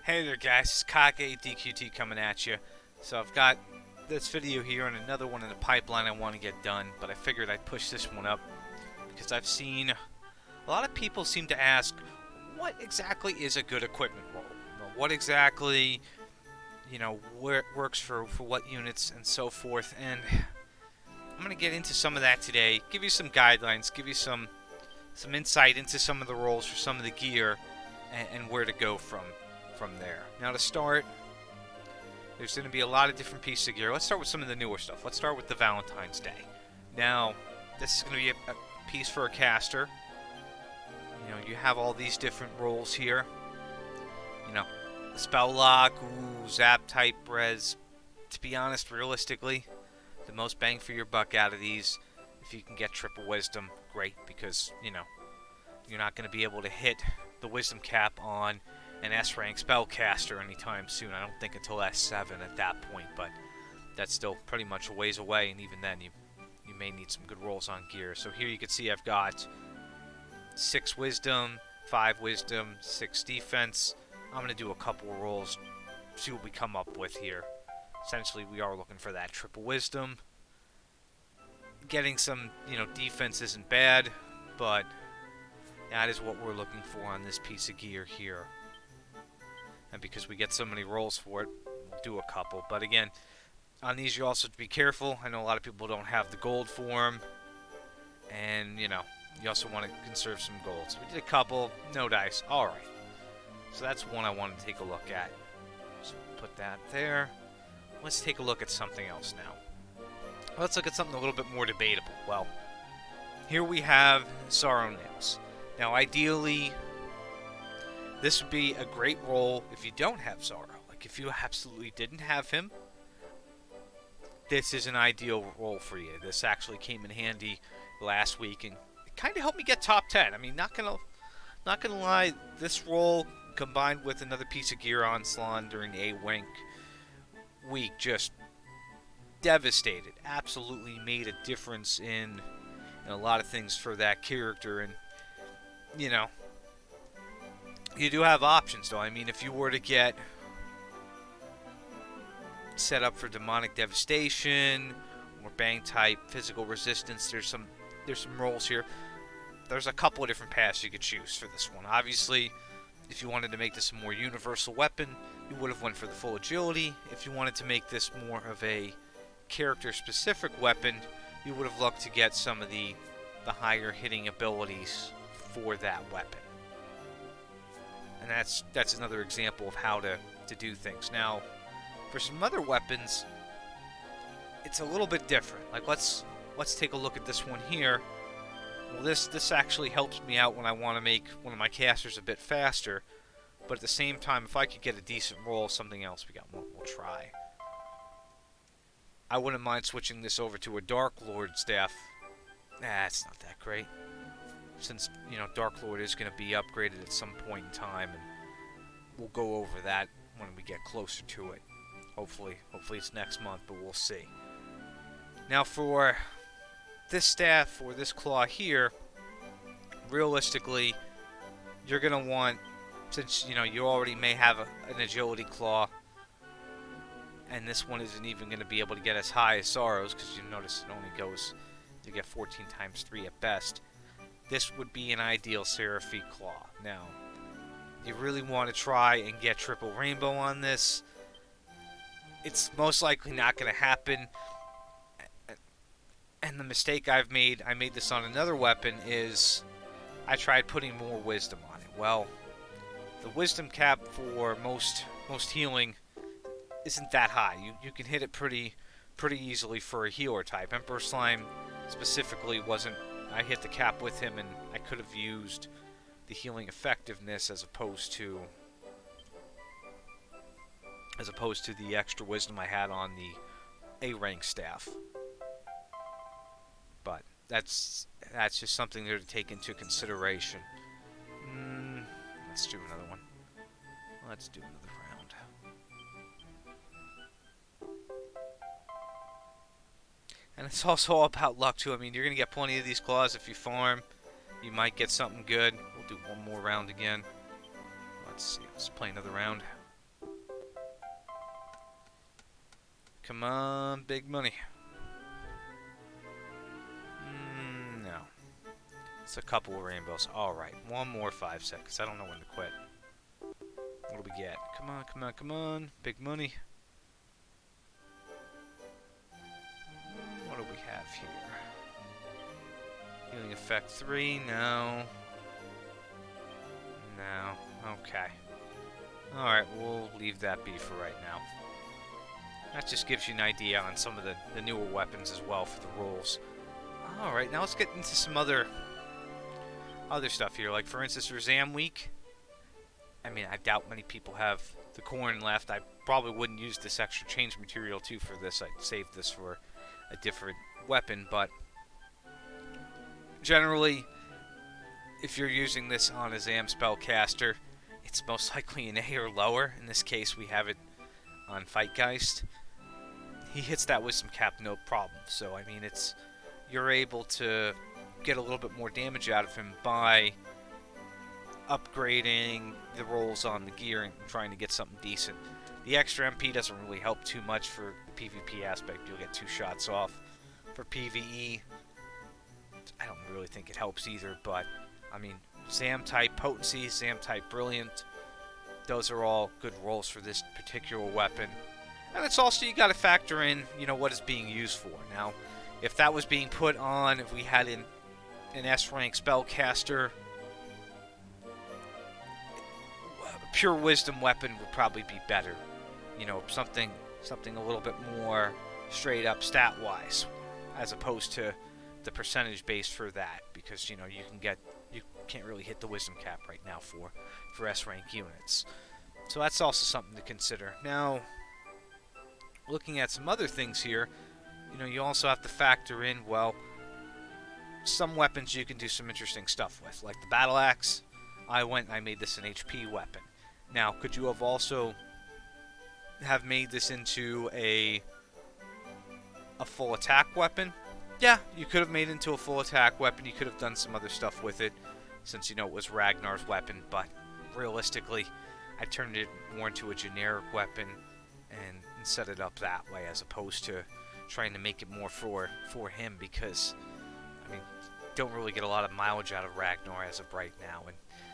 Hey there guys, it's Kage DQT coming at you. So I've got this video here and another one in the pipeline I want to get done, but I figured I'd push this one up because I've seen a lot of people seem to ask, what exactly is a good equipment roll? What exactly, where it works for what units and so forth, and I'm going to get into some of that today, give you some guidelines, give you some insight into some of the rolls for some of the gear and where to go from there. Now to start, there's going to be a lot of different pieces of gear. Let's start with some of the newer stuff. Let's start with the Valentine's Day. Now, this is going to be a piece for a caster. You have all these different rolls here. Spell lock, zap type res. To be honest, realistically, the most bang for your buck out of these, if you can get triple wisdom, great, because, you're not going to be able to hit the wisdom cap on an S-rank spellcaster anytime soon. I don't think until S7 at that point, but that's still pretty much a ways away, and even then you may need some good rolls on gear. So here you can see I've got 6 wisdom, 5 wisdom, 6 defense. I'm going to do a couple of rolls, see what we come up with here. Essentially, we are looking for that triple wisdom. Getting some, defense isn't bad, but that is what we're looking for on this piece of gear here. And because we get so many rolls for it, we'll do a couple. But again, on these you also have to be careful. I know a lot of people don't have the gold for them. And, you also want to conserve some gold. So we did a couple, no dice. Alright. So that's one I wanted to take a look at. So put that there. Let's take a look at something else now. Let's look at something a little bit more debatable. Well, here we have Zoro nails. Now, ideally, this would be a great roll if you don't have Zoro. Like, if you absolutely didn't have him, this is an ideal roll for you. This actually came in handy last week, and it kind of helped me get top 10. I mean, not gonna lie, this roll combined with another piece of gear on Salon during the A-Rank week just devastated. Absolutely made a difference in a lot of things for that character, and you do have options, though. I mean, if you were to get set up for demonic devastation or bang type physical resistance, there's some rolls here. There's a couple of different paths you could choose for this one. Obviously, if you wanted to make this a more universal weapon, you would have went for the full agility. If you wanted to make this more of a character-specific weapon, you would have looked to get some of the higher hitting abilities for that weapon. And that's another example of how to do things. Now, for some other weapons, it's a little bit different. Like, let's take a look at this one here. Well, this actually helps me out when I want to make one of my casters a bit faster. But at the same time, if I could get a decent roll, something else we'll try. I wouldn't mind switching this over to a Dark Lord staff. It's not that great. Since, Dark Lord is going to be upgraded at some point in time, and we'll go over that when we get closer to it. Hopefully it's next month, but we'll see. Now for this staff, or this claw here, realistically, you're going to want, since, you already may have an agility claw, and this one isn't even going to be able to get as high as Zoro's, because you notice it only goes to get 14 times 3 at best. This would be an ideal Seraphic Claw. Now, you really want to try and get triple rainbow on this. It's most likely not going to happen. And the mistake I made this on another weapon, is I tried putting more wisdom on it. Well, the wisdom cap for most healing isn't that high. You can hit it pretty easily for a healer type. Emperor Slime specifically wasn't. I hit the cap with him, and I could have used the healing effectiveness as opposed to the extra wisdom I had on the A-rank staff. But that's just something there to take into consideration. Let's do another one. Let's do another round. And it's also all about luck, too. I mean, you're going to get plenty of these claws if you farm. You might get something good. We'll do one more round again. Let's see. Let's play another round. Come on, big money. No. It's a couple of rainbows. Alright, one more 5 seconds. I don't know when to quit. What do we get? Come on, come on, come on. Big money. What do we have here? Healing effect 3, no. No, okay. Alright, we'll leave that be for right now. That just gives you an idea on some of the newer weapons as well for the rolls. Alright, now let's get into some other stuff here. Like, for instance, for Zam Week. I mean, I doubt many people have the corn left. I probably wouldn't use this extra change material, too, for this. I'd save this for a different weapon, but generally, if you're using this on a Zam spellcaster, it's most likely an A or lower. In this case, we have it on Fightgeist. He hits that wisdom cap no problem. So, I mean, you're able to get a little bit more damage out of him by upgrading the rolls on the gear and trying to get something decent. The extra MP doesn't really help too much for the PvP aspect. You'll get 2 shots off. For PvE, I don't really think it helps either, but I mean, Zam-type Potency, Zam-type Brilliant, those are all good rolls for this particular weapon. And it's also, you got to factor in, what it's being used for. Now, if that was being put on, if we had an S-rank spellcaster, a pure wisdom weapon would probably be better. Something a little bit more straight up stat-wise, as opposed to the percentage base for that, because you can't really hit the wisdom cap right now for S-rank units. So that's also something to consider. Now, looking at some other things here, you also have to factor in, well, some weapons you can do some interesting stuff with, like the battle axe. I made this an HP weapon. Now, could you have also made this into a full attack weapon? Yeah, you could have made it into a full attack weapon. You could have done some other stuff with it, since it was Ragnar's weapon. But realistically, I turned it more into a generic weapon and set it up that way, as opposed to trying to make it more for him, because I mean, don't really get a lot of mileage out of Ragnar as of right now,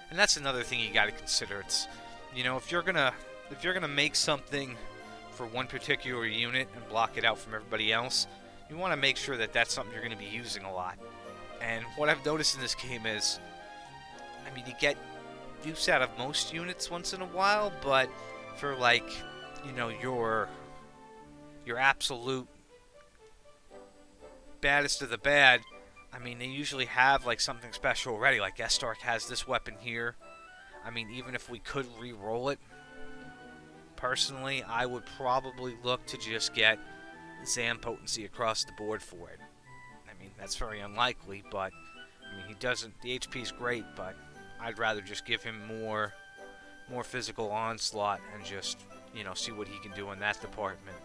and that's another thing you got to consider. It's if you're gonna make something for one particular unit and block it out from everybody else, you want to make sure that that's something you're going to be using a lot. And what I've noticed in this game is, I mean, you get use out of most units once in a while, but for like, your absolute baddest of the bad, I mean, they usually have like something special already. Like Estark has this weapon here. I mean, even if we could re-roll it, personally, I would probably look to just get Zam Potency across the board for it. I mean, that's very unlikely, but I mean, the HP is great, but I'd rather just give him more physical onslaught and just, see what he can do in that department.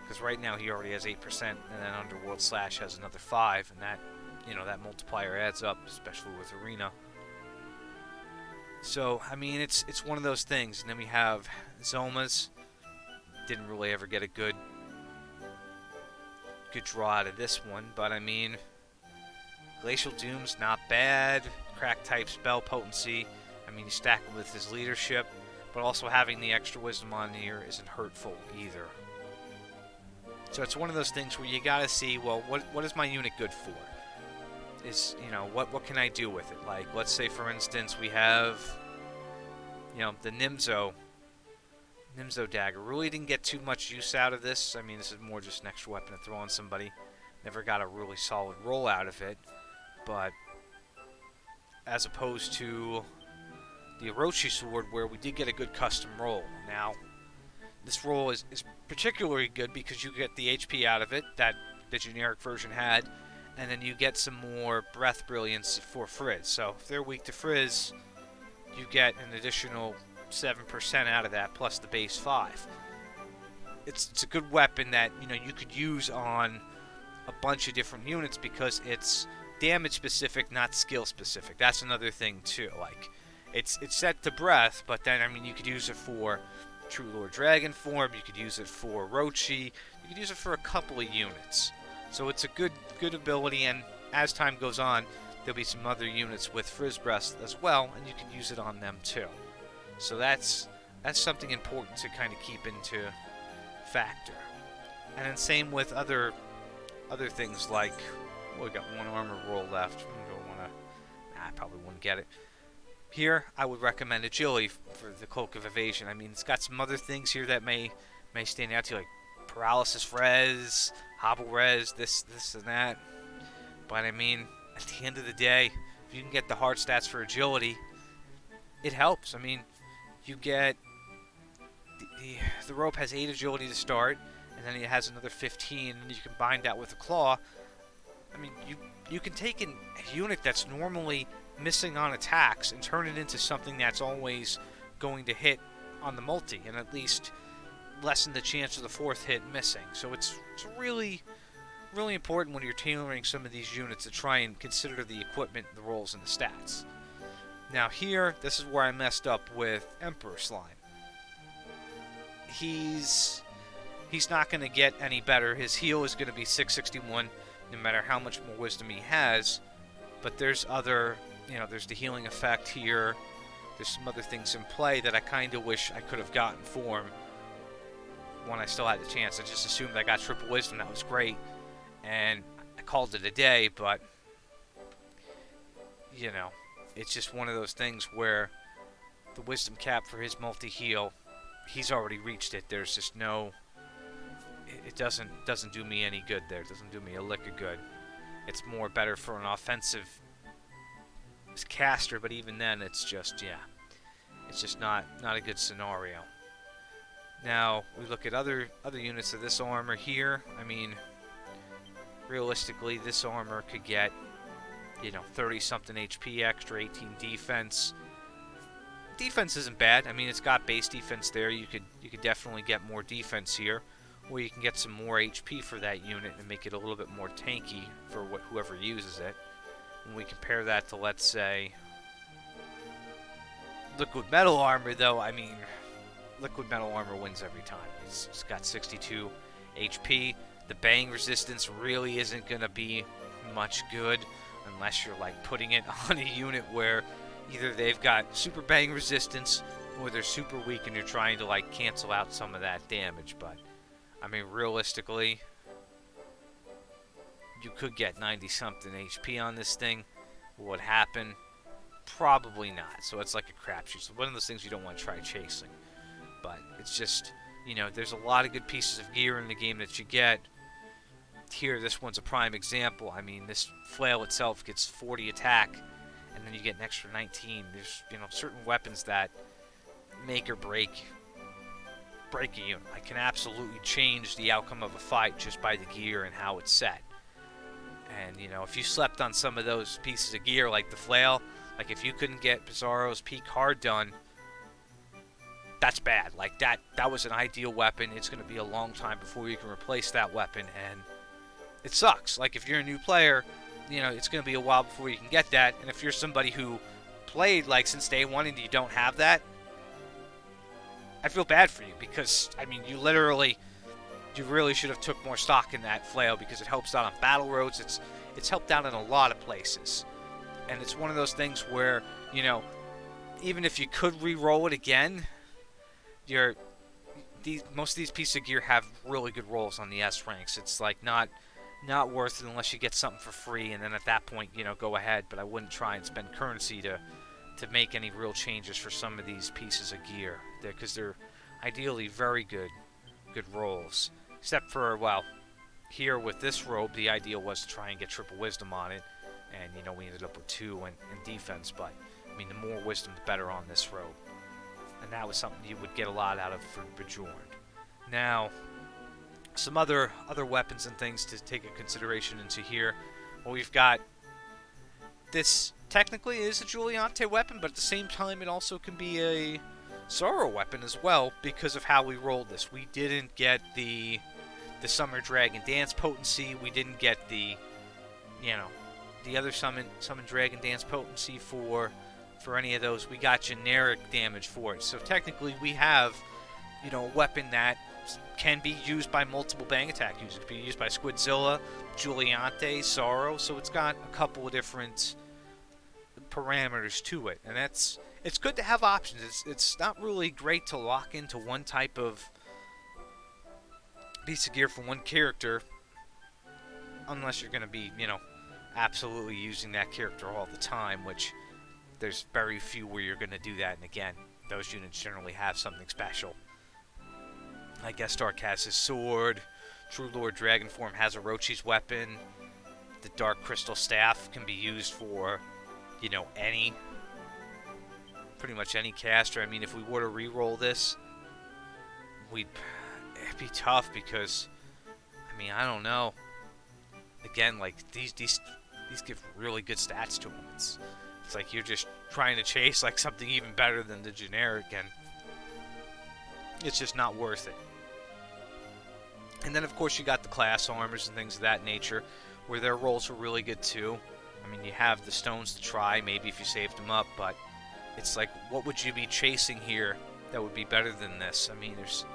Because right now he already has 8%, and then Underworld Slash has another 5, and that, that multiplier adds up, especially with Arena. So, I mean, it's one of those things. And then we have Zomas. Didn't really ever get a good draw out of this one, but I mean, Glacial Doom's not bad. Crack type spell potency. I mean, you stack it with his leadership, but also having the extra wisdom on here isn't hurtful either. So it's one of those things where you gotta see, well, what is my unit good for? Is, what can I do with it? Like, let's say, for instance, we have, the Nimzo dagger. Really didn't get too much use out of this. I mean, this is more just an extra weapon to throw on somebody. Never got a really solid roll out of it. But as opposed to the Orochi sword, where we did get a good custom roll. Now, this roll is particularly good because you get the HP out of it that the generic version had, and then you get some more breath brilliance for Frizz. So if they're weak to Frizz, you get an additional 7% out of that, plus the base 5. It's a good weapon that you could use on a bunch of different units because it's damage specific, not skill specific. That's another thing too. Like, it's set to breath, but then I mean, you could use it for True Lord Dragon form, you could use it for Orochi, you you can use it for a couple of units. So it's a good ability, and as time goes on, there'll be some other units with Frizz Breast as well, and you can use it on them too. So that's something important to kind of keep into factor. And then same with other things like, well, we got one armor roll left. I probably wouldn't get it. Here, I would recommend Agility for the Cloak of Evasion. I mean, it's got some other things here that may stand out to you, like Paralysis Res, Hobble Res, this and that. But I mean, at the end of the day, if you can get the hard stats for Agility, it helps. I mean, you get the rope has 8 Agility to start, and then it has another 15, and you combine that with the Claw. I mean, you can take a unit that's normally missing on attacks and turn it into something that's always going to hit on the multi, and at least lessen the chance of the 4th hit missing. So it's really, really important when you're tailoring some of these units to try and consider the equipment, the rolls, and the stats. Now here, this is where I messed up with Emperor Slime. He's not going to get any better. His heal is going to be 661, no matter how much more wisdom he has. But there's other, there's the healing effect here. There's some other things in play that I kind of wish I could have gotten for him when I still had the chance. I just assumed I got triple wisdom. That was great, and I called it a day. But it's just one of those things where the wisdom cap for his multi-heal, he's already reached it. There's just no... It doesn't do me any good there. It doesn't do me a lick of good. It's more better for an offensive caster, but even then, it's just not a good scenario. Now we look at other units of this armor here. I mean, realistically, this armor could get 30-something HP extra, 18 defense. Defense isn't bad. I mean, it's got base defense there. You could definitely get more defense here. Or you can get some more HP for that unit and make it a little bit more tanky for whoever uses it. When we compare that to, let's say, Liquid Metal Armor, though, I mean, Liquid Metal Armor wins every time. It's got 62 HP. The bang resistance really isn't going to be much good unless you're, like, putting it on a unit where either they've got super bang resistance or they're super weak and you're trying to, like, cancel out some of that damage, but... I mean, realistically, you could get 90-something HP on this thing. What would happen? Probably not. So it's like a crapshoot. So one of those things you don't want to try chasing. But it's just, there's a lot of good pieces of gear in the game that you get. Here, this one's a prime example. I mean, this flail itself gets 40 attack, and then you get an extra 19. There's, certain weapons that make or break a unit. I can absolutely change the outcome of a fight just by the gear and how it's set. And, if you slept on some of those pieces of gear, like the flail, like if you couldn't get Bizarro's peak hard done, that's bad. Like that was an ideal weapon. It's going to be a long time before you can replace that weapon, and it sucks. Like if you're a new player, it's going to be a while before you can get that. And if you're somebody who played like since day one and you don't have that, I feel bad for you because, I mean, you really should have took more stock in that flail because it helps out on battle roads. It's helped out in a lot of places. And it's one of those things where, even if you could re-roll it again, most of these pieces of gear have really good rolls on the S ranks. It's like not worth it unless you get something for free, and then at that point, go ahead. But I wouldn't try and spend currency to make any real changes for some of these pieces of gear, because they're ideally very good rolls. Except for, well, here with this robe, the idea was to try and get triple wisdom on it, and we ended up with 2 in defense. But I mean, the more wisdom, the better on this robe, and that was something you would get a lot out of for Bejorn. Now, some other weapons and things to take a consideration into here. Well, we've got this. Technically it is a Juliante weapon, but at the same time it also can be a Zoro weapon as well because of how we rolled this. We didn't get the Summer Dragon Dance potency. We didn't get the other Summon Dragon Dance potency for any of those. We got generic damage for it. So technically we have a weapon that can be used by multiple bang attack users. It can be used by Squidzilla, Giuliante, Zoro, so it's got a couple of different parameters to it, and it's good to have options. It's not really great to lock into one type of piece of gear for one character unless you're going to be, absolutely using that character all the time, which there's very few where you're going to do that, and again, those units generally have something special. Like Estark has his sword, True Lord Dragonform has Orochi's weapon, the Dark Crystal Staff can be used for, pretty much any caster. I mean, if we were to re-roll this, it'd be tough because, I don't know. Again, like, these give really good stats to them. It's like you're just trying to chase, like, something even better than the generic, and it's just not worth it. And then, of course, you got the class armors and things of that nature, where their rolls are really good, too. You have the stones to try, maybe if you saved them up, but it's like, what would you be chasing here that would be better than this? There's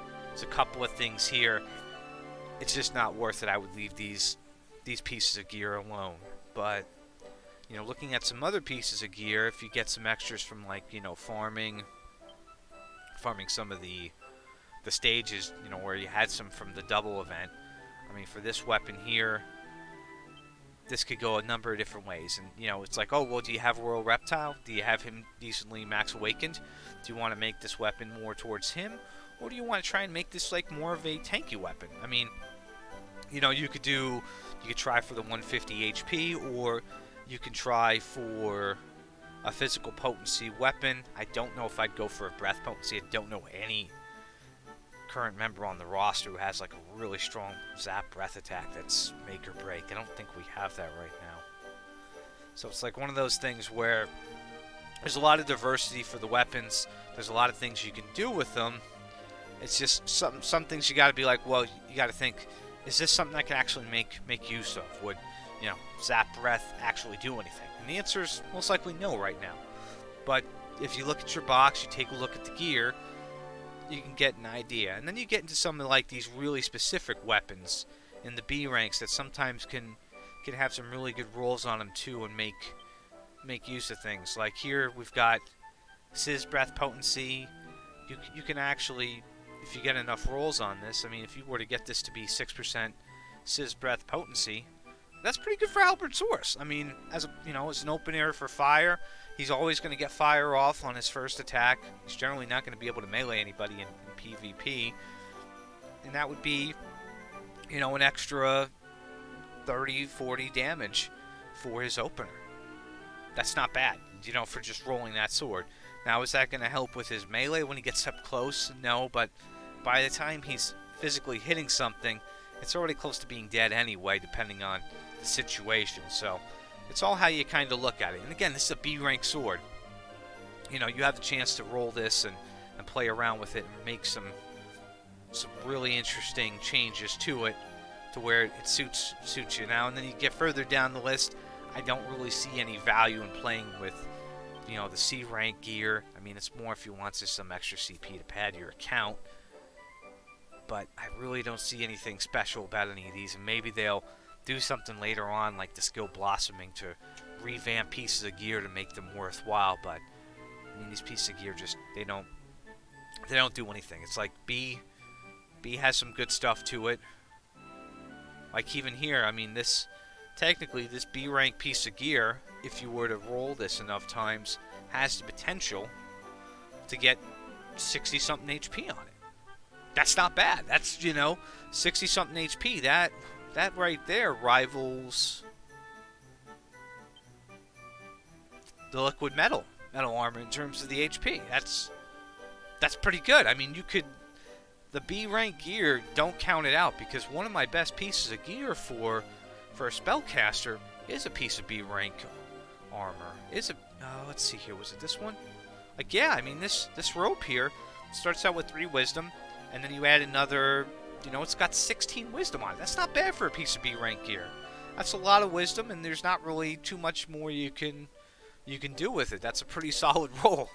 a couple of things here. It's just not worth it. I would leave these pieces of gear alone. But, looking at some other pieces of gear, if you get some extras from, like, farming some of the stages, where you had some from the double event. For this weapon here, this could go a number of different ways. And, it's like, oh, well, do you have Royal Reptile? Do you have him decently max awakened? Do you want to make this weapon more towards him? Or do you want to try and make this, like, more of a tanky weapon? You could try for the 150 HP, or you can try for a physical potency weapon. I don't know if I'd go for a breath potency. I don't know any current member on the roster who has, like, a really strong zap breath attack that's make or break. I don't think we have that right now. So it's like one of those things where there's a lot of diversity for the weapons. There's a lot of things you can do with them. It's just some things you got to be like, well, you got to think, is this something I can actually make use of? Would, zap breath actually do anything? And the answer is most likely no right now. But if you look at your box, you take a look at the gear, you can get an idea. And then you get into some of, like, these really specific weapons in the B ranks that sometimes can have some really good rolls on them too, and make use of things. Like here we've got Sizz breath potency. You can actually, if you get enough rolls on this, if you were to get this to be 6% Sizz breath potency, that's pretty good for Albertsaurus. As an open air for fire, he's always going to get fire off on his first attack. He's generally not going to be able to melee anybody in PvP. And that would be, an extra 30, 40 damage for his opener. That's not bad, for just rolling that sword. Now, is that going to help with his melee when he gets up close? No, but by the time he's physically hitting something, it's already close to being dead anyway, depending on the situation. So it's all how you kind of look at it. And again, this is a B rank sword. You have the chance to roll this and play around with it and make some really interesting changes to it, to where it suits you now. And then you get further down the list, I don't really see any value in playing with, the C rank gear. It's more if you want just some extra CP to pad your account. But I really don't see anything special about any of these, and maybe they'll do something later on, like the skill blossoming, to revamp pieces of gear to make them worthwhile. But these pieces of gear just they don't do anything. It's like B has some good stuff to it. Like even here, this technically this B rank piece of gear, if you were to roll this enough times, has the potential to get 60 something HP on it. That's not bad. That's, 60 something HP. That right there rivals the liquid metal armor in terms of the HP. That's pretty good. The B rank gear, don't count it out, because one of my best pieces of gear for a spellcaster is a piece of B rank armor. Let's see here, was it this one? Like, yeah, this rope here starts out with 3 wisdom, and then you add another, it's got 16 wisdom on it. That's not bad for a piece of B rank gear. That's a lot of wisdom, and there's not really too much more you can do with it. That's a pretty solid roll,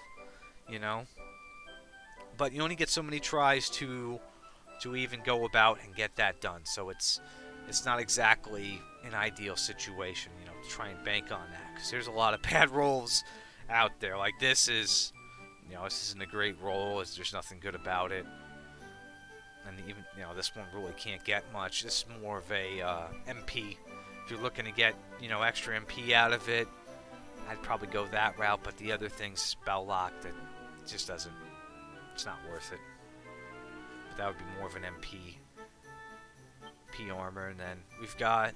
But you only get so many tries to to even go about and get that done. So it's not exactly an ideal situation, to try and bank on that, because there's a lot of bad rolls out there. Like this is, this isn't a great roll. There's nothing good about it, and even this one really can't get much. This is more of a MP. If you're looking to get extra MP out of it, I'd probably go that route. But the other things, spell lock, that just doesn't. It's not worth it. But that would be more of an MP. Armor, and then we've got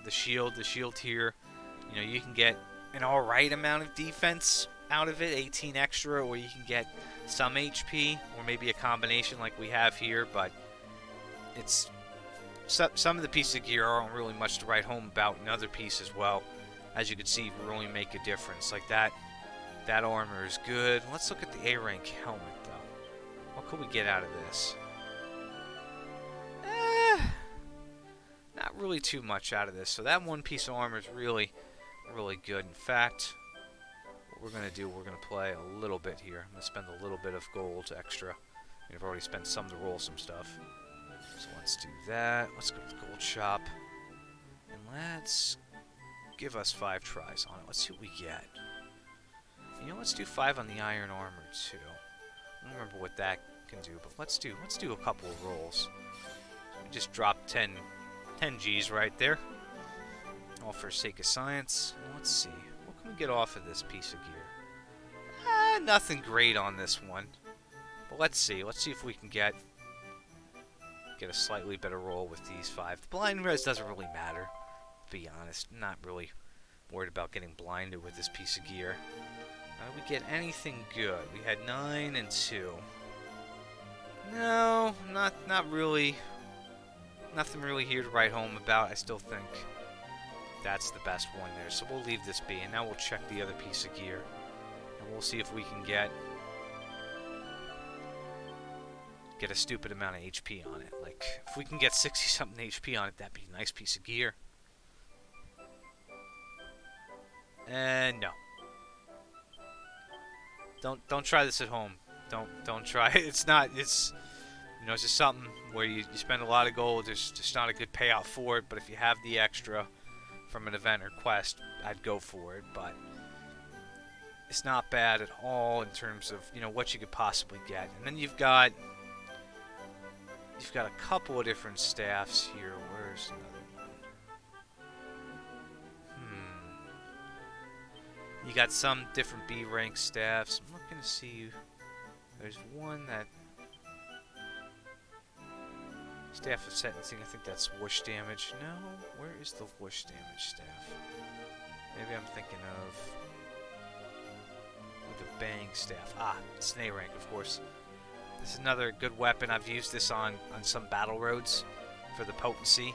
the shield. The shield here, you can get an alright amount of defense out of it, 18 extra, or you can get some HP, or maybe a combination like we have here, but it's some of the pieces of gear aren't really much to write home about, and other pieces, well, as you can see, really make a difference. Like that armor is good. Let's look at the A-rank helmet, though. What could we get out of this? Not really too much out of this. So that one piece of armor is really, really good. In fact, what we're going to do, we're going to play a little bit here. I'm going to spend a little bit of gold extra. I've already spent some to roll some stuff. So let's do that. Let's go to the gold shop. And let's give us 5 tries on it. Let's see what we get. Let's do 5 on the iron armor, too. I don't remember what that can do, but let's do a couple of rolls. So we just dropped 10 G's right there, all for sake of science. Let's see, what can we get off of this piece of gear? Nothing great on this one, but let's see if we can get a slightly better roll with these 5. The blind res doesn't really matter, to be honest. I'm not really worried about getting blinded with this piece of gear. We get anything good? We had 9 and 2. No, not really. Nothing really here to write home about. I still think that's the best one there. So we'll leave this be, and now we'll check the other piece of gear. And we'll see if we can get a stupid amount of HP on it. Like, if we can get 60-something HP on it, that'd be a nice piece of gear. And no. Don't try this at home. Don't try it. It's just something where you spend a lot of gold. There's just not a good payout for it. But if you have the extra from an event or quest, I'd go for it. But it's not bad at all in terms of what you could possibly get. And then you've got a couple of different staffs here. Where's another one? You got some different B rank staffs. I'm looking to see. There's one that. Staff of Sentencing, I think that's whoosh damage. No, where is the whoosh damage staff? Maybe I'm thinking of the bang staff. It's an A rank, of course. This is another good weapon. I've used this on some battle roads for the potency.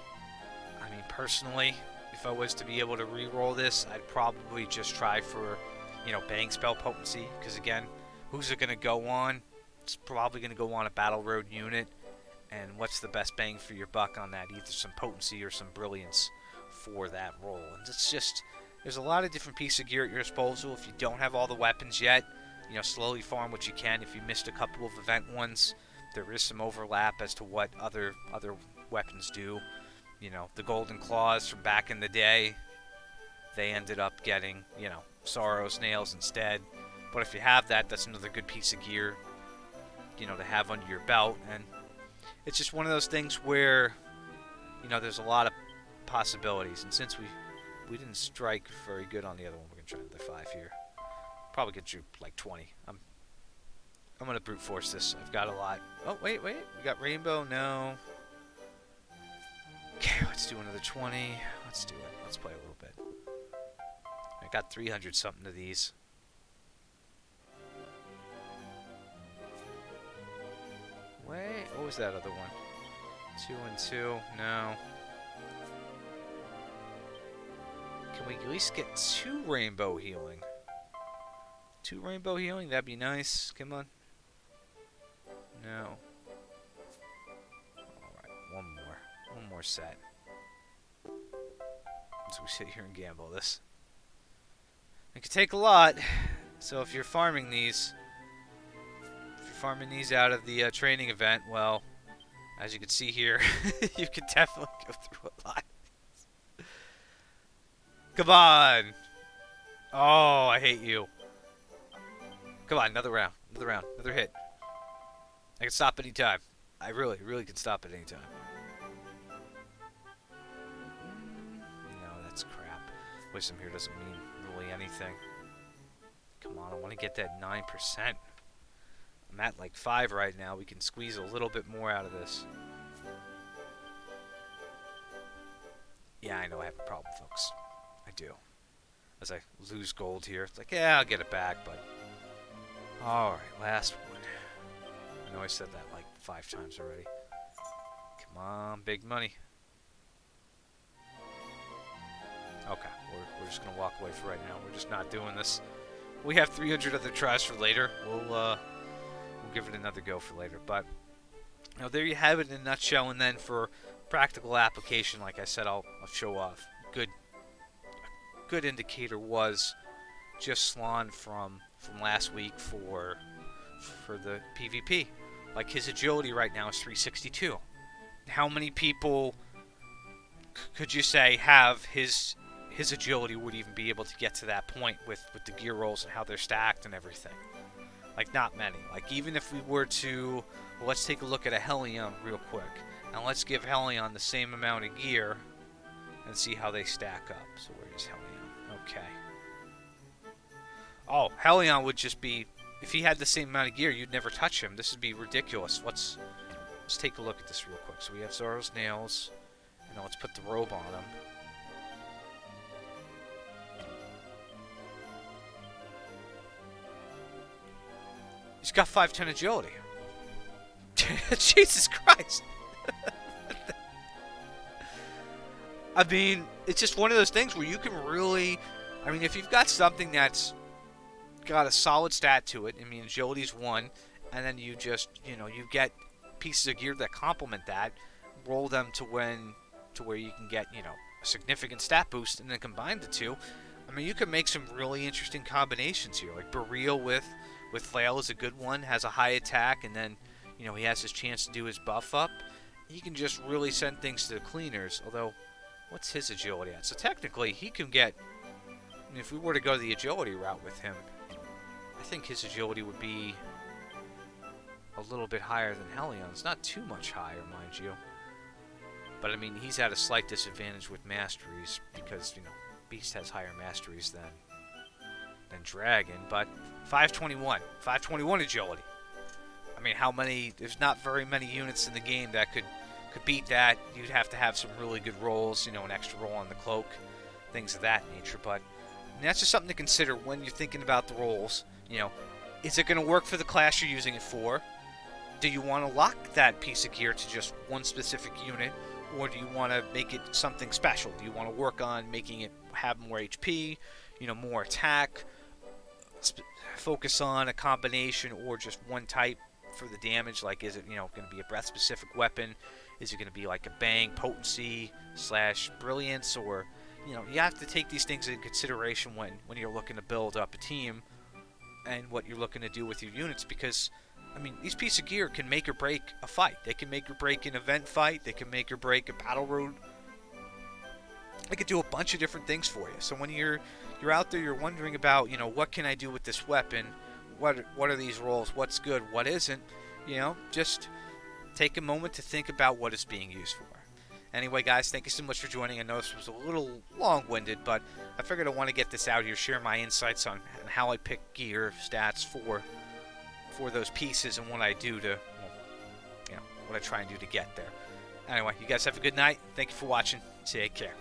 I mean, personally, if I was to be able to re-roll this, I'd probably just try for, bang spell potency. Because again, who's it going to go on? It's probably going to go on a battle road unit. And what's the best bang for your buck on that? Either some potency or some brilliance for that roll. And it's just, there's a lot of different pieces of gear at your disposal. If you don't have all the weapons yet, slowly farm what you can. If you missed a couple of event ones, there is some overlap as to what other weapons do. The golden claws from back in the day, they ended up getting, Zoro's nails instead. But if you have that, that's another good piece of gear, to have under your belt. And it's just one of those things where, there's a lot of possibilities. And since we didn't strike very good on the other one, we're going to try another 5 here. Probably get you like 20. I'm going to brute force this. I've got a lot. Oh, wait. We got rainbow? No. Okay, let's do another 20. Let's do it. Let's play a little bit. I got 300 something of these. Wait, what was that other one? 2 and 2. No. Can we at least get 2 rainbow healing? 2 rainbow healing? That'd be nice. Come on. No. Alright, one more. One more set. So we sit here and gamble this. It could take a lot. So if you're farming these... out of the training event, well, As you can see here, you can definitely go through a lot. Come on! Oh, I hate you. Come on, another round. Another round. Another hit. I can stop anytime. I really, really can stop at any time. No, that's crap. Wisdom here doesn't mean really anything. Come on, I want to get that 9%. I'm at like 5 right now. We can squeeze a little bit more out of this. Yeah, I know I have a problem, folks. I do. As I lose gold here, it's like, yeah, I'll get it back, but... Alright, last one. I know I said that like 5 times already. Come on, big money. Okay, we're just going to walk away for right now. We're just not doing this. We have 300 other tries for later. We'll give it another go for later. But, you know, there you have it in a nutshell. And then for practical application, like I said, I'll show off. Good indicator was just Slan from last week for the PvP. Like, his agility right now is 362. How many people could you say have his agility would even be able to get to that point with the gear rolls and how they're stacked and everything? Like, not many. Like, even if we were to... Well, let's take a look at a Helion real quick. And let's give Helion the same amount of gear and see how they stack up. So where is Helion? Okay. Oh, Helion would just be... If he had the same amount of gear, you'd never touch him. This would be ridiculous. Let's take a look at this real quick. So we have Zoro's nails. You know, let's put the robe on him. He's got 510 agility. Jesus Christ. I mean, it's just one of those things where you can really... I mean, if you've got something that's got a solid stat to it, I mean, agility's 1, and then you just, you know, you get pieces of gear that complement that, roll them to where you can get, you know, a significant stat boost, and then combine the two. I mean, you can make some really interesting combinations here. Like, Bereal with Flail is a good one, has a high attack, and then, you know, he has his chance to do his buff up. He can just really send things to the cleaners, although, what's his agility at? So technically, he can get, I mean, if we were to go the agility route with him, I think his agility would be a little bit higher than Helion's. Not too much higher, mind you. But, I mean, he's at a slight disadvantage with masteries because, you know, Beast has higher masteries than Dragon. But 521 agility. I mean, how many... There's not very many units in the game that could beat that. You'd have to have some really good rolls, you know, an extra roll on the cloak, things of that nature. But I mean, that's just something to consider when you're thinking about the rolls. You know, is it going to work for the class you're using it for? Do you want to lock that piece of gear to just one specific unit? Or do you want to make it something special? Do you want to work on making it have more HP, you know, more attack, focus on a combination or just one type for the damage? Like, is it, you know, going to be a breath-specific weapon? Is it going to be like a bang, potency / brilliance? Or, you know, you have to take these things into consideration when you're looking to build up a team and what you're looking to do with your units, because I mean, these pieces of gear can make or break a fight. They can make or break an event fight. They can make or break a battle road. They could do a bunch of different things for you. So when you're out there, you're wondering about, you know, what can I do with this weapon? What are these rolls? What's good? What isn't? You know, just take a moment to think about what it's being used for. Anyway, guys, thank you so much for joining. I know this was a little long-winded, but I figured I want to get this out here, share my insights on how I pick gear stats for those pieces and what I do to, well, you know, what I try and do to get there. Anyway, you guys have a good night. Thank you for watching. Take care.